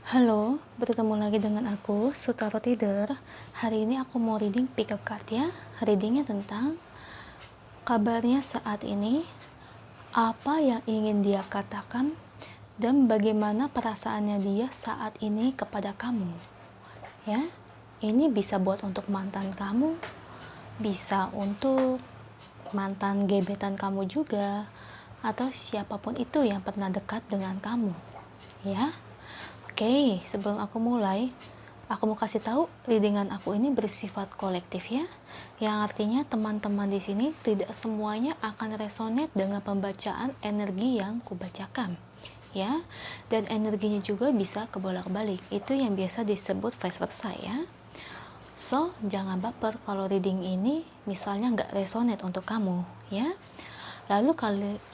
Halo, bertemu lagi dengan aku, Sutaro Tider. Hari ini aku mau reading pick a card ya. Readingnya tentang kabarnya saat ini, apa yang ingin dia katakan, dan bagaimana perasaannya dia saat ini kepada kamu. Ya, ini bisa buat untuk mantan kamu, bisa untuk mantan gebetan kamu juga, atau siapapun itu yang pernah dekat dengan kamu. Ya. Oke, sebelum aku mulai, aku mau kasih tahu readingan aku ini bersifat kolektif ya, yang artinya teman-teman di sini tidak semuanya akan resonate dengan pembacaan energi yang kubacakan, ya, dan energinya juga bisa kebolak-balik. Itu yang biasa disebut vice versa ya. So, jangan baper kalau reading ini misalnya nggak resonate untuk kamu, ya. Lalu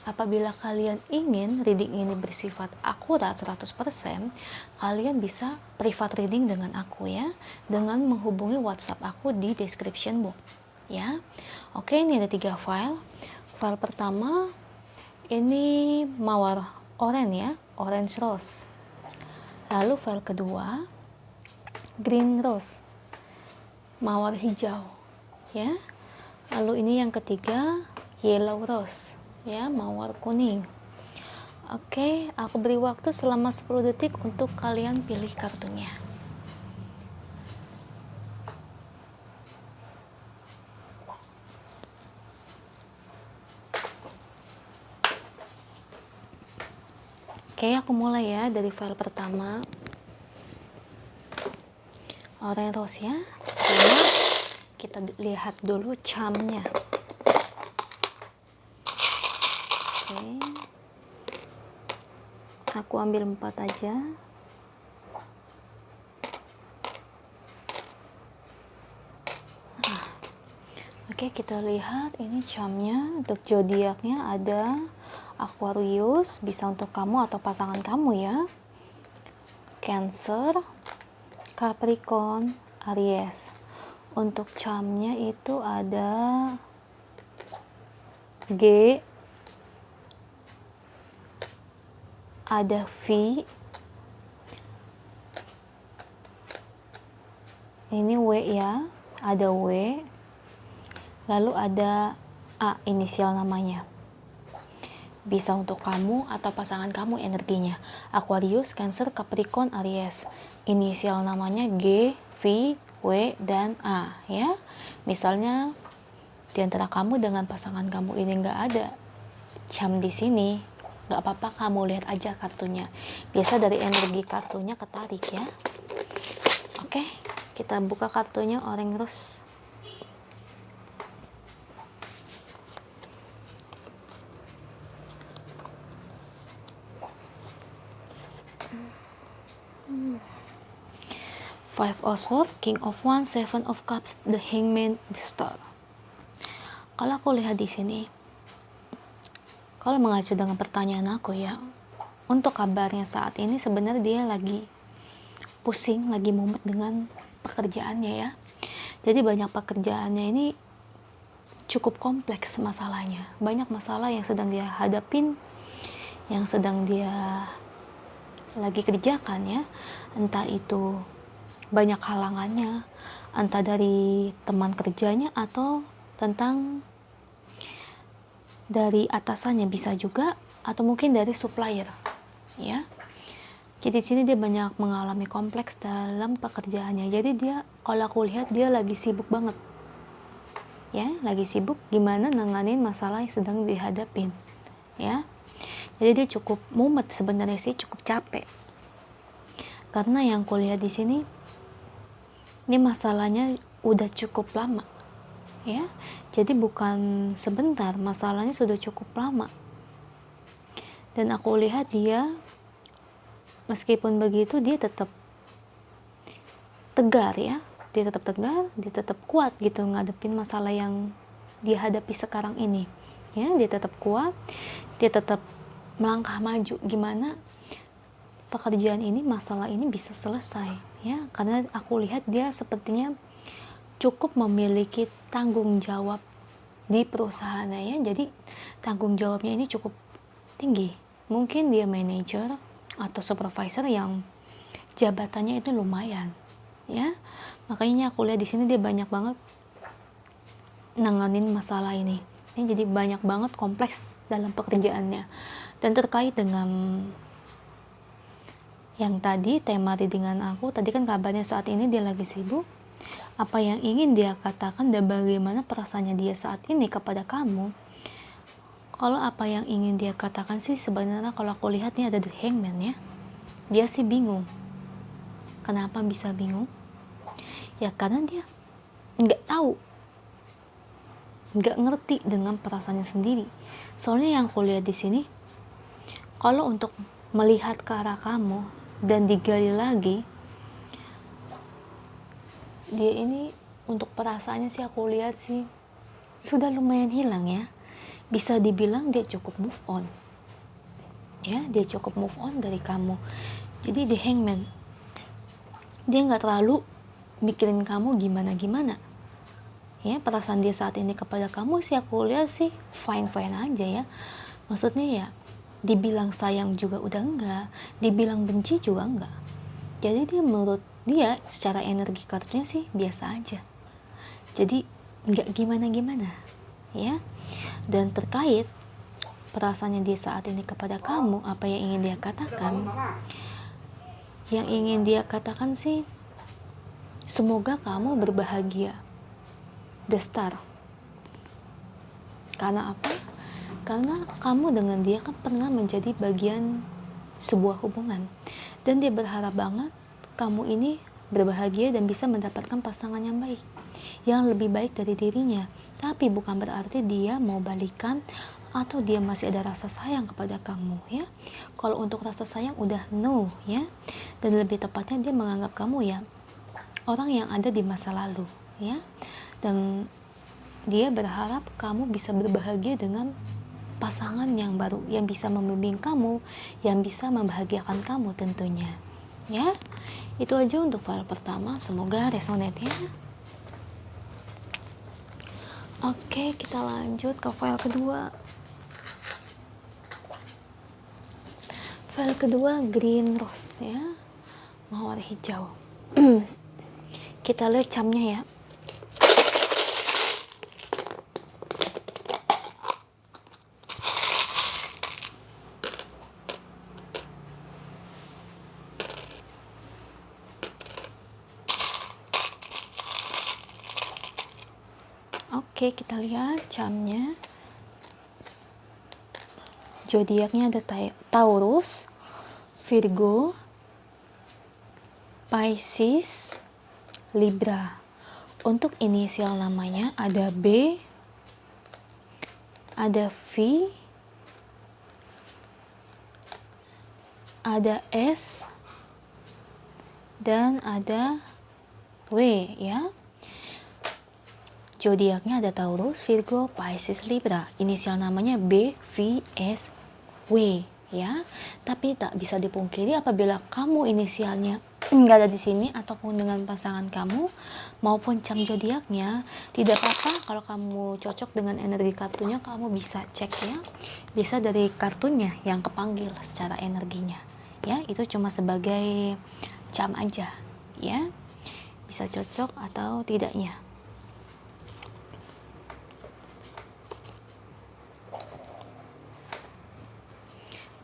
apabila kalian ingin reading ini bersifat akurat 100%, kalian bisa private reading dengan aku ya, dengan menghubungi WhatsApp aku di description box ya. Oke, ini ada 3 file. File pertama ini mawar oranye ya, orange rose. Lalu file kedua green rose, mawar hijau ya. Lalu ini yang ketiga yellow rose ya, mawar kuning. Oke, aku beri waktu selama 10 detik untuk kalian pilih kartunya. Oke, aku mulai ya dari file pertama. Orange rose ya. Pertama, kita lihat dulu charmnya. Oke. Aku ambil 4 aja. Oke, kita lihat ini charmnya. Untuk zodiaknya ada Aquarius, bisa untuk kamu atau pasangan kamu ya. Cancer, Capricorn, Aries. Untuk charmnya itu ada G, ada V, ini W ya, ada W, lalu ada A, inisial namanya. Bisa untuk kamu atau pasangan kamu energinya. Aquarius, Cancer, Capricorn, Aries. Inisial namanya G, V, W, dan A ya. Misalnya di antara kamu dengan pasangan kamu ini nggak ada charm di sini, nggak apa-apa, kamu lihat aja kartunya. Biasa dari energi kartunya ketarik ya. Oke, kita buka kartunya orange rose. Five of Swords, King of Wands, Seven of Cups, the Hangman, the Star. Kalau aku lihat di sini, kalau mengacu dengan pertanyaan aku ya, untuk kabarnya saat ini sebenarnya dia lagi pusing, lagi mumet dengan pekerjaannya ya. Jadi banyak pekerjaannya ini cukup kompleks masalahnya. Banyak masalah yang sedang dia hadapin, yang sedang dia lagi kerjakan ya. Entah itu banyak halangannya, entah dari teman kerjanya atau tentang dari atasannya, bisa juga, atau mungkin dari supplier ya. Jadi di sini dia banyak mengalami kompleks dalam pekerjaannya. Jadi dia, kalau aku lihat dia lagi sibuk banget ya, lagi sibuk gimana nanganin masalah yang sedang dihadapin ya. Jadi dia cukup mumet sebenarnya sih, cukup capek, karena yang kulihat di sini ini masalahnya udah cukup lama ya. Jadi bukan sebentar, masalahnya sudah cukup lama. Dan aku lihat dia meskipun begitu dia tetap tegar ya, dia tetap tegar, dia tetap kuat gitu ngadepin masalah yang dihadapi sekarang ini ya. Dia tetap kuat, dia tetap melangkah maju gimana pekerjaan ini, masalah ini bisa selesai ya. Karena aku lihat dia sepertinya cukup memiliki tanggung jawab di perusahaannya ya. Jadi tanggung jawabnya ini cukup tinggi. Mungkin dia manajer atau supervisor yang jabatannya itu lumayan, ya. Makanya aku lihat di sini dia banyak banget nanganin masalah ini. Jadi banyak banget kompleks dalam pekerjaannya. Dan terkait dengan yang tadi tema readingan aku, tadi kan kabarnya saat ini dia lagi sibuk. Apa yang ingin dia katakan dan bagaimana perasaannya dia saat ini kepada kamu. Kalau apa yang ingin dia katakan sih sebenarnya kalau aku lihat nih ada The Hangman ya. Dia sih bingung. Kenapa bisa bingung? Ya karena dia nggak tahu, nggak ngerti dengan perasaannya sendiri. Soalnya yang aku lihat di sini, kalau untuk melihat ke arah kamu dan digali lagi, dia ini untuk perasaannya sih aku lihat sih sudah lumayan hilang ya. Bisa dibilang dia cukup move on. Ya, dia cukup move on dari kamu. Jadi The Hangman, dia nggak terlalu mikirin kamu gimana-gimana. Ya, perasaan dia saat ini kepada kamu sih aku lihat sih fine-fine aja ya. Maksudnya ya, dibilang sayang juga udah enggak, dibilang benci juga enggak. Jadi dia menurut dia secara energi kartunya sih biasa aja. Jadi enggak gimana-gimana ya. Dan terkait perasaannya dia saat ini kepada kamu, apa yang ingin dia katakan? Yang ingin dia katakan sih, semoga kamu berbahagia. The Star. Karena apa? Karena kamu dengan dia kan pernah menjadi bagian sebuah hubungan. Dan dia berharap banget kamu ini berbahagia dan bisa mendapatkan pasangan yang baik. Yang lebih baik dari dirinya. Tapi bukan berarti dia mau balikan atau dia masih ada rasa sayang kepada kamu ya. Kalau untuk rasa sayang udah no ya. Dan lebih tepatnya dia menganggap kamu ya orang yang ada di masa lalu ya. Dan dia berharap kamu bisa berbahagia dengan pasangan yang baru, yang bisa membimbing kamu, yang bisa membahagiakan kamu tentunya ya. Itu aja untuk file pertama, semoga resonate ya. Oke, kita lanjut ke file kedua. File kedua Green Rose ya, mawar hijau. Kita lihat camnya ya. Oke, kita lihat camnya. Zodiaknya ada Taurus, Virgo, Pisces, Libra. Untuk inisial namanya ada B, ada V, ada S, dan ada W ya. Zodiaknya ada Taurus, Virgo, Pisces, Libra. Inisial namanya B, V, S, W ya. Tapi tak bisa dipungkiri apabila kamu inisialnya nggak ada di sini ataupun dengan pasangan kamu maupun cam zodiaknya, tidak apa-apa kalau kamu cocok dengan energi kartunya, kamu bisa cek ya. Bisa dari kartunya yang kepanggil secara energinya ya. Itu cuma sebagai cam aja ya. Bisa cocok atau tidaknya.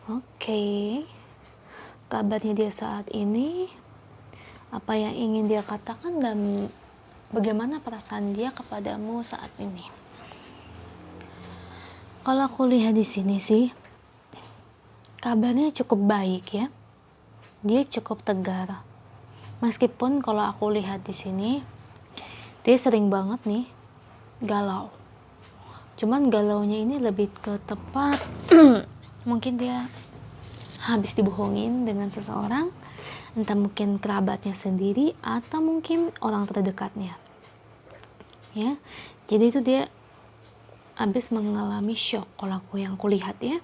Oke, kabarnya dia saat ini, apa yang ingin dia katakan dan bagaimana perasaan dia kepadamu saat ini. Kalau aku lihat di sini sih, kabarnya cukup baik ya. Dia cukup tegar. Meskipun kalau aku lihat di sini, dia sering banget nih galau. Cuman galaunya ini lebih ke tepat mungkin dia habis dibohongin dengan seseorang, entah mungkin kerabatnya sendiri atau mungkin orang terdekatnya ya. Jadi itu dia habis mengalami shock kalau yang kulihat ya.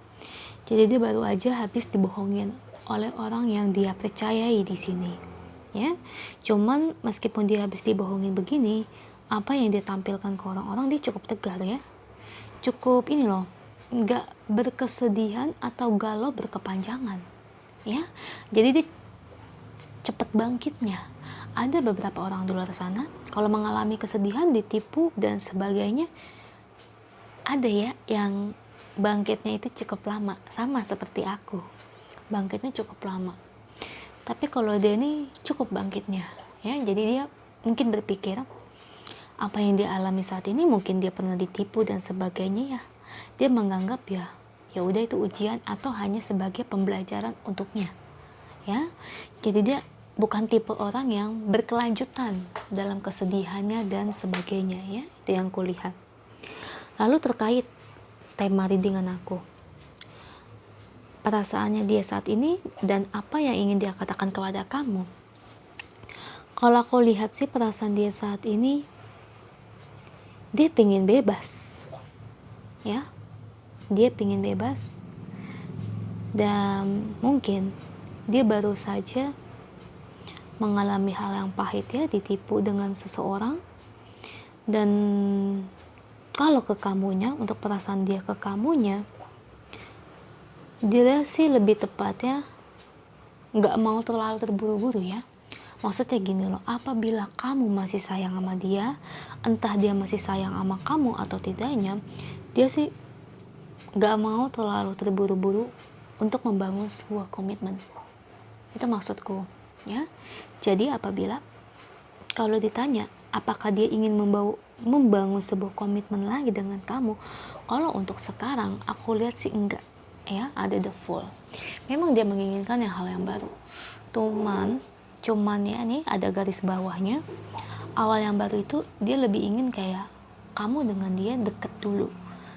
Jadi dia baru aja habis dibohongin oleh orang yang dia percayai di sini ya. Cuman meskipun dia habis dibohongin begini, apa yang dia tampilkan ke orang-orang, dia cukup tegar ya, cukup ini loh, nggak berkesedihan atau galau berkepanjangan ya. Jadi dia cepat bangkitnya. Ada beberapa orang di luar sana kalau mengalami kesedihan, ditipu dan sebagainya, ada ya yang bangkitnya itu cukup lama, sama seperti aku, bangkitnya cukup lama. Tapi kalau dia ini cukup bangkitnya, ya. Jadi dia mungkin berpikir apa yang dia alami saat ini, mungkin dia pernah ditipu dan sebagainya, ya. Dia menganggap ya udah itu ujian atau hanya sebagai pembelajaran untuknya, ya. Jadi dia bukan tipe orang yang berkelanjutan dalam kesedihannya dan sebagainya, ya. Itu yang kulihat. Lalu terkait tema readingan aku, perasaannya dia saat ini dan apa yang ingin dia katakan kepada kamu. Kalau aku lihat sih perasaan dia saat ini, dia pengen bebas, ya. Dia pengen bebas dan mungkin dia baru saja mengalami hal yang pahit, ya, ditipu dengan seseorang. Dan kalau ke kamunya, untuk perasaan dia ke kamunya, dia sih lebih tepatnya nggak mau terlalu terburu-buru, ya. Maksudnya gini loh, apabila kamu masih sayang sama dia, entah dia masih sayang sama kamu atau tidaknya, dia sih nggak mau terlalu terburu-buru untuk membangun sebuah komitmen. Itu maksudku, ya. Jadi apabila kalau ditanya apakah dia ingin membangun sebuah komitmen lagi dengan kamu, kalau untuk sekarang aku lihat sih enggak, ya. Ada the full, memang dia menginginkan hal yang baru, cuman ya, nih ada garis bawahnya. Awal yang baru itu dia lebih ingin kayak kamu dengan dia deket dulu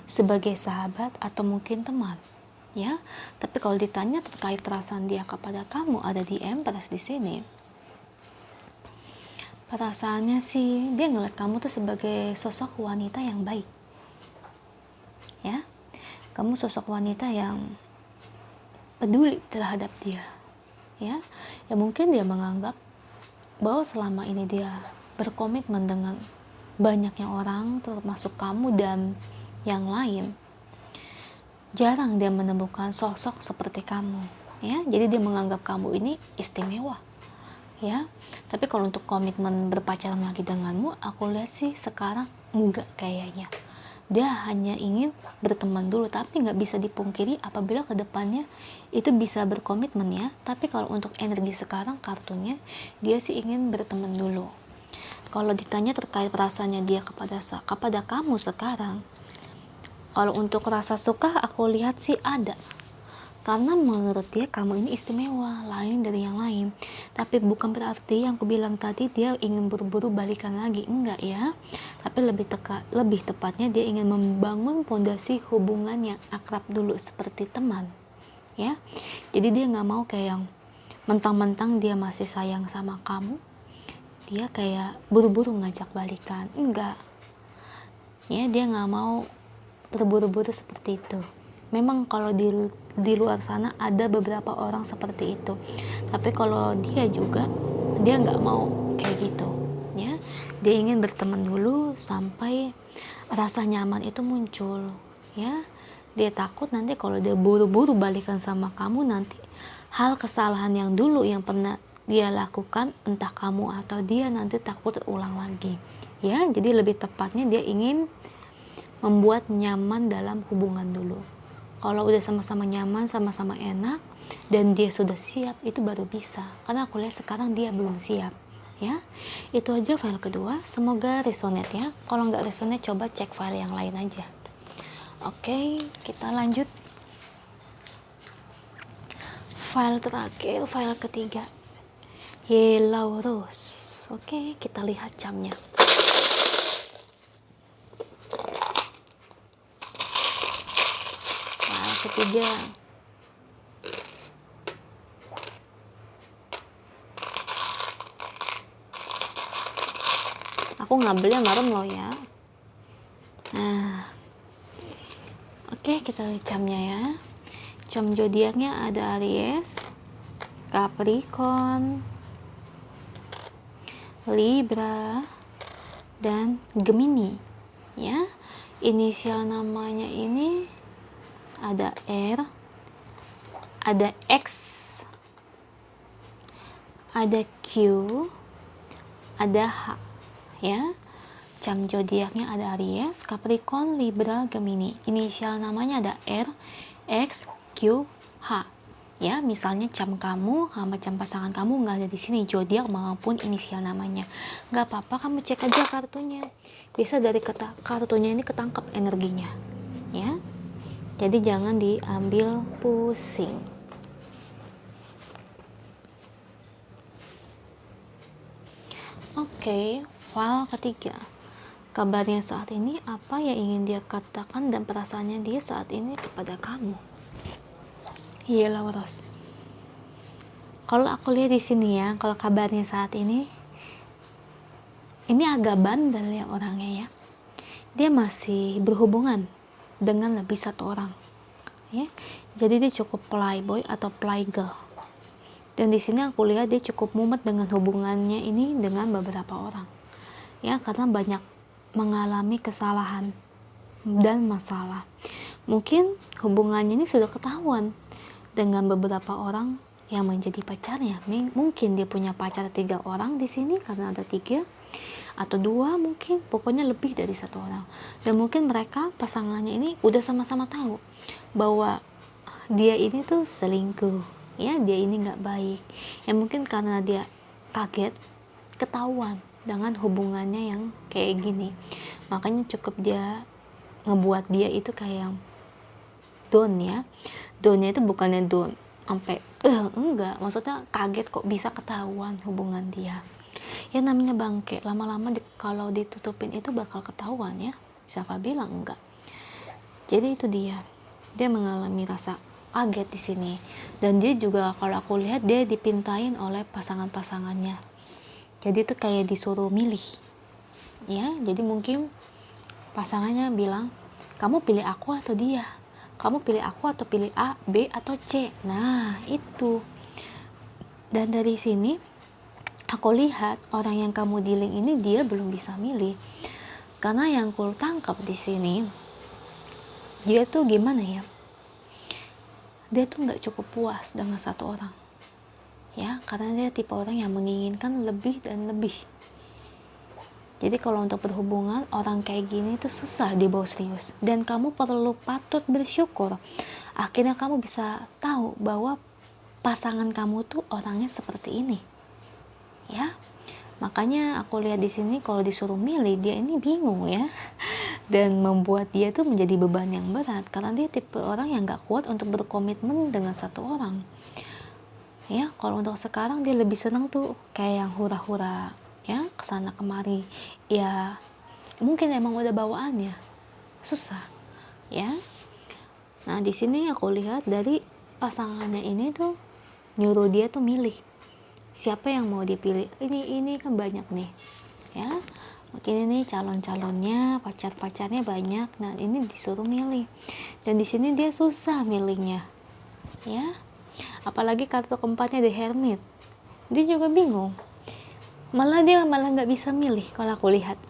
sebagai sahabat atau mungkin teman, ya. Tapi kalau ditanya terkait perasaan dia kepada kamu, ada di Empress di sini. Perasaannya sih dia ngeliat kamu tuh sebagai sosok wanita yang baik, ya. Kamu sosok wanita yang peduli terhadap dia, ya. Ya mungkin dia menganggap bahwa selama ini dia berkomitmen dengan banyaknya orang, termasuk kamu dan yang lain, jarang dia menemukan sosok seperti kamu, ya. Jadi dia menganggap kamu ini istimewa, ya. Tapi kalau untuk komitmen berpacaran lagi denganmu, aku lihat sih sekarang enggak kayaknya. Dia hanya ingin berteman dulu, tapi nggak bisa dipungkiri apabila kedepannya itu bisa berkomitmen, ya. Tapi kalau untuk energi sekarang kartunya, dia sih ingin berteman dulu. Kalau ditanya terkait perasaannya dia kepada kamu sekarang, kalau untuk rasa suka aku lihat sih ada. Karena menurut dia kamu ini istimewa, lain dari yang lain. Tapi bukan berarti yang aku bilang tadi dia ingin buru-buru balikan lagi, enggak, ya. Tapi lebih tepatnya dia ingin membangun pondasi hubungan yang akrab dulu seperti teman, ya. Jadi dia nggak mau kayak yang mentang-mentang dia masih sayang sama kamu, dia kayak buru-buru ngajak balikan, enggak, ya. Dia nggak mau terburu-buru seperti itu. Memang kalau di luar sana ada beberapa orang seperti itu, tapi kalau dia juga, dia nggak mau kayak gitu, ya. Dia ingin berteman dulu sampai rasa nyaman itu muncul, ya. Dia takut nanti kalau dia buru-buru balikan sama kamu, nanti hal kesalahan yang dulu yang pernah dia lakukan, entah kamu atau dia, nanti takut terulang lagi, ya. Jadi lebih tepatnya dia ingin membuat nyaman dalam hubungan dulu. Kalau udah sama-sama nyaman, sama-sama enak, dan dia sudah siap, itu baru bisa. Karena aku lihat sekarang dia belum siap, ya. Itu aja file kedua. Semoga resonate, ya. Kalau nggak resonate, coba cek file yang lain aja. Oke, kita lanjut. File terakhir, file ketiga, Yellow Rose. Oke, kita lihat jamnya. Ketiga, aku ngambilnya malam loh, ya. Nah, oke, kita lihat jamnya, ya. Jam zodiaknya ada Aries, Capricorn, Libra, dan Gemini, ya. Inisial namanya ini ada R, ada X, ada Q, ada H, ya. Jam zodiaknya ada Aries, Capricorn, Libra, Gemini. Inisial namanya ada R, X, Q, H. Ya, misalnya jam kamu sama jam pasangan kamu nggak ada di sini, zodiak maupun inisial namanya. Nggak apa-apa, kamu cek aja kartunya. Bisa dari kartunya ini ketangkap energinya. Ya. Jadi jangan diambil pusing. Oke, file ketiga. Kabarnya saat ini, apa yang ingin dia katakan dan perasaannya dia saat ini kepada kamu. Iyalah Waros. Kalau aku lihat di sini ya, kalau kabarnya saat ini agak bandel ya orangnya ya. Dia masih berhubungan dengan lebih satu orang. Ya. Jadi dia cukup playboy atau playgirl. Dan di sini aku lihat dia cukup mumet dengan hubungannya ini dengan beberapa orang. Ya, karena banyak mengalami kesalahan dan masalah. Mungkin hubungannya ini sudah ketahuan dengan beberapa orang yang menjadi pacarnya. Mungkin dia punya pacar 3 orang di sini karena ada 3 atau 2, mungkin pokoknya lebih dari 1 orang. Dan mungkin mereka pasangannya ini udah sama-sama tahu bahwa dia ini tuh selingkuh, ya, dia ini nggak baik. Ya mungkin karena dia kaget ketahuan dengan hubungannya yang kayak gini, makanya cukup dia ngebuat dia itu kayak down ya. Downnya itu bukannya down sampai enggak, maksudnya kaget kok bisa ketahuan hubungan dia. Ya namanya bangke, lama-lama kalau ditutupin itu bakal ketahuan ya, siapa bilang enggak. Jadi itu dia mengalami rasa kaget di sini. Dan dia juga kalau aku lihat dia dipintain oleh pasangan-pasangannya. Jadi itu kayak disuruh milih ya. Jadi mungkin pasangannya bilang, kamu pilih aku atau dia, kamu pilih aku atau pilih A, B atau C. Nah itu. Dan dari sini aku lihat orang yang kamu dealing ini dia belum bisa milih, karena yang ku tangkap di sini dia tuh gimana ya, dia tuh nggak cukup puas dengan satu orang ya, karena dia tipe orang yang menginginkan lebih dan lebih. Jadi kalau untuk berhubungan orang kayak gini tuh susah dibawa serius, dan kamu patut bersyukur akhirnya kamu bisa tahu bahwa pasangan kamu tuh orangnya seperti ini ya. Makanya aku lihat di sini kalau disuruh milih dia ini bingung ya, dan membuat dia tuh menjadi beban yang berat karena dia tipe orang yang gak kuat untuk berkomitmen dengan satu orang ya. Kalau untuk sekarang dia lebih senang tuh kayak yang hura-hura ya, kesana kemari ya, mungkin emang udah bawaannya susah ya. Nah di sini aku lihat dari pasangannya ini tuh nyuruh dia tuh milih siapa yang mau dipilih. Ini kan banyak nih ya, mungkin ini calon-calonnya, pacar-pacarnya banyak. Nah ini disuruh milih, dan di sini dia susah milihnya ya. Apalagi kartu keempatnya The Hermit, dia juga bingung, malah nggak bisa milih kalau aku lihat.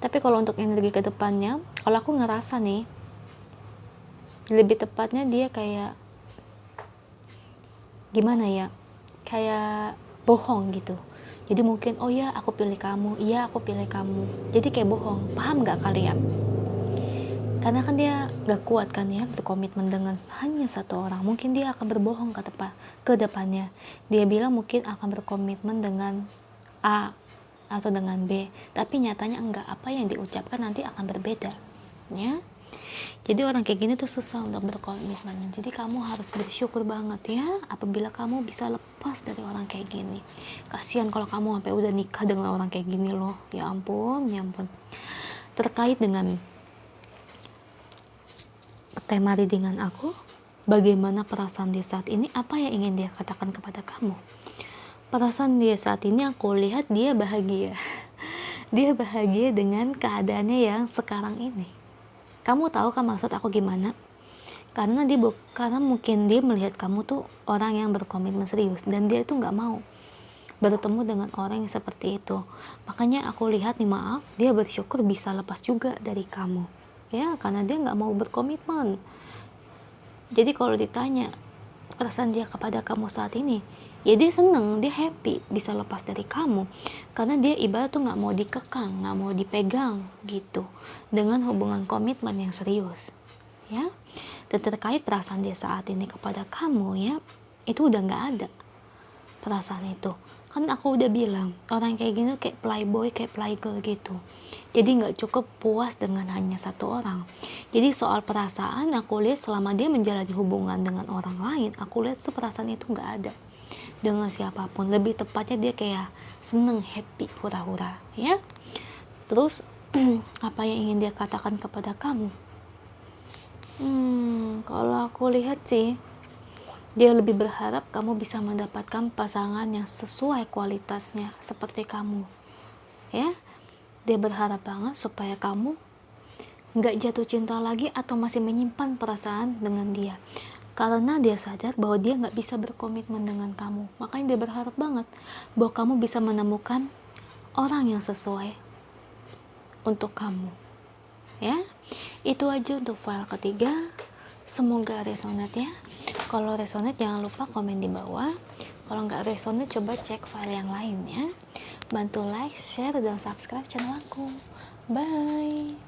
Tapi kalau untuk energi ke depannya, kalau aku ngerasa nih lebih tepatnya dia kayak gimana ya, kayak bohong gitu. Jadi mungkin oh ya aku pilih kamu, iya aku pilih kamu, jadi kayak bohong. Paham nggak kalian? Karena kan dia gak kuat kan ya berkomitmen dengan hanya satu orang. Mungkin dia akan berbohong ke depannya. Dia bilang mungkin akan berkomitmen dengan A atau dengan B, tapi nyatanya enggak. Apa yang diucapkan nanti akan berbeda ya. Jadi orang kayak gini tuh susah untuk berkomitmen. Jadi kamu harus bersyukur banget ya apabila kamu bisa lepas dari orang kayak gini. Kasihan kalau kamu sampai udah nikah dengan orang kayak gini loh. Ya ampun, ya ampun. Terkait dengan tema readingan aku, bagaimana perasaan dia saat ini, apa yang ingin dia katakan kepada kamu. Perasaan dia saat ini aku lihat dia bahagia. Dia bahagia dengan keadaannya yang sekarang ini. Kamu tahu kan maksud aku gimana? Karena mungkin dia melihat kamu tuh orang yang berkomitmen serius, dan dia itu nggak mau bertemu dengan orang yang seperti itu. Makanya aku lihat nih, maaf, dia bersyukur bisa lepas juga dari kamu ya, karena dia nggak mau berkomitmen. Jadi kalau ditanya perasaan dia kepada kamu saat ini, ya dia seneng, dia happy bisa lepas dari kamu, karena dia ibarat tuh nggak mau dikekang, nggak mau dipegang gitu dengan hubungan komitmen yang serius, ya. Dan terkait perasaan dia saat ini kepada kamu, ya, itu udah nggak ada perasaan itu. Kan aku udah bilang, orang kayak gini kayak playboy, kayak playgirl gitu. Jadi nggak cukup puas dengan hanya satu orang. Jadi soal perasaan, aku lihat selama dia menjalani hubungan dengan orang lain, aku lihat perasaan itu nggak ada dengan siapapun. Lebih tepatnya dia kayak seneng, happy, hura-hura, ya. Terus apa yang ingin dia katakan kepada kamu? Kalau aku lihat sih, dia lebih berharap kamu bisa mendapatkan pasangan yang sesuai kualitasnya seperti kamu, ya. Dia berharap banget supaya kamu nggak jatuh cinta lagi atau masih menyimpan perasaan dengan dia, karena dia sadar bahwa dia nggak bisa berkomitmen dengan kamu. Makanya dia berharap banget bahwa kamu bisa menemukan orang yang sesuai untuk kamu, ya. Itu aja untuk file ketiga, semoga resonate ya. Kalau resonate jangan lupa komen di bawah. Kalau nggak resonate coba cek file yang lainnya. Bantu like, share, dan subscribe channel aku. Bye.